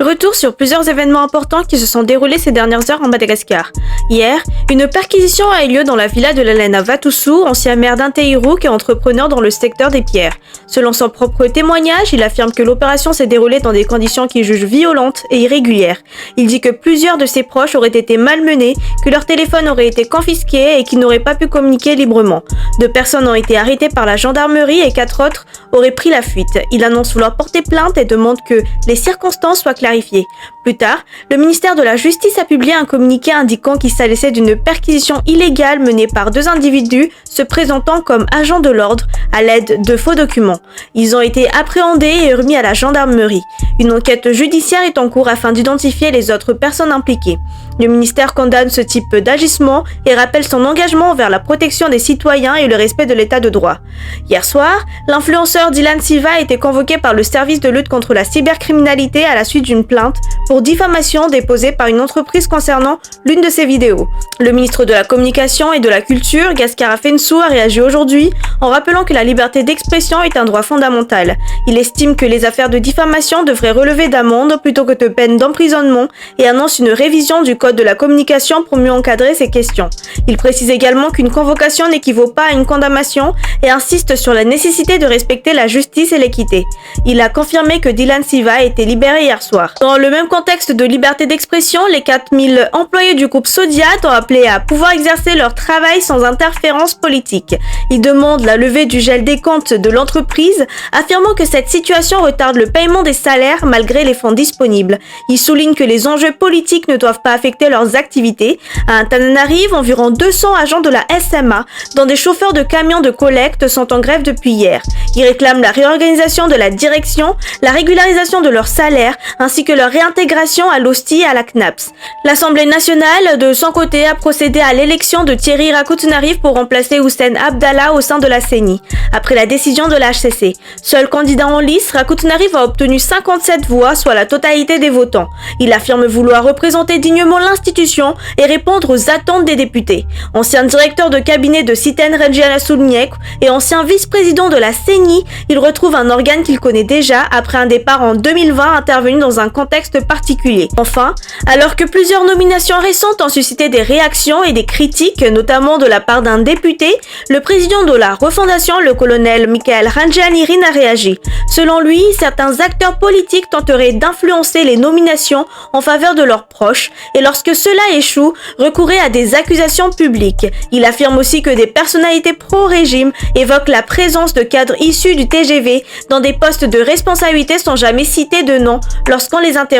Retour sur plusieurs événements importants qui se sont déroulés ces dernières heures en Madagascar. Hier, une perquisition a eu lieu dans la villa de l'Elena Vatusu, ancien maire d'Inteirouk et entrepreneur dans le secteur des pierres. Selon son propre témoignage, il affirme que l'opération s'est déroulée dans des conditions qu'il juge violentes et irrégulières. Il dit que plusieurs de ses proches auraient été malmenés, que leur téléphone aurait été confisqué et qu'ils n'auraient pas pu communiquer librement. 2 personnes ont été arrêtées par la gendarmerie et 4 autres auraient pris la fuite. Il annonce vouloir porter plainte et demande que les circonstances soient clarifiées. Plus tard, le ministère de la Justice a publié un communiqué indiquant qu'il s'agissait d'une perquisition illégale menée par 2 individus se présentant comme agents de l'ordre à l'aide de faux documents. Ils ont été appréhendés et remis à la gendarmerie. Une enquête judiciaire est en cours afin d'identifier les autres personnes impliquées. Le ministère condamne ce type d'agissement et rappelle son engagement envers la protection des citoyens et le respect de l'état de droit. Hier soir, l'influenceur Dylan Siva a été convoqué par le service de lutte contre la cybercriminalité à la suite d'une plainte pour diffamation déposée par une entreprise concernant l'une de ses vidéos. Le ministre de la Communication et de la Culture, Gaskar Afensou, a réagi aujourd'hui en rappelant que la liberté d'expression est un droit fondamental. Il estime que les affaires de diffamation devraient relever d'amende plutôt que de peines d'emprisonnement et annonce une révision du Code de la communication pour mieux encadrer ces questions. Il précise également qu'une convocation n'équivaut pas à une condamnation et insiste sur la nécessité de respecter la justice et l'équité. Il a confirmé que Dylan Siva a été libéré hier soir. Dans le même contexte de liberté d'expression, les 4000 employés du groupe Sodiat ont appelé à pouvoir exercer leur travail sans interférence politique. Ils demandent la levée du gel des comptes de l'entreprise, affirmant que cette situation retarde le paiement des salaires malgré les fonds disponibles. Ils soulignent que les enjeux politiques ne doivent pas affecter leurs activités. À Antananarive, environ 200 agents de la SMA, dont des chauffeurs de camions de collecte, sont en grève depuis hier. Ils réclament la réorganisation de la direction, la régularisation de leurs salaires, ainsi que leur réintégration à l'OSTI et à la CNAPS. L'Assemblée nationale, de son côté, a procédé à l'élection de Thierry Rakoutenarive pour remplacer Hussein Abdallah au sein de la CENI, après la décision de la HCC. Seul candidat en lice, Rakoutenarive a obtenu 57 voix, soit la totalité des votants. Il affirme vouloir représenter dignement l'institution et répondre aux attentes des députés. Ancien directeur de cabinet de Siten Renjiana Soulniek et ancien vice-président de la CENI, il retrouve un organe qu'il connaît déjà après un départ en 2020 intervenu dans un contexte particulier. Enfin, alors que plusieurs nominations récentes ont suscité des réactions et des critiques, notamment de la part d'un député, le président de la refondation, le colonel Michael Ranjanirin, a réagi. Selon lui, certains acteurs politiques tenteraient d'influencer les nominations en faveur de leurs proches et lorsque cela échoue, recourir à des accusations publiques. Il affirme aussi que des personnalités pro-régime évoquent la présence de cadres issus du TGV dans des postes de responsabilité sans jamais citer de nom lorsqu'on les interroge.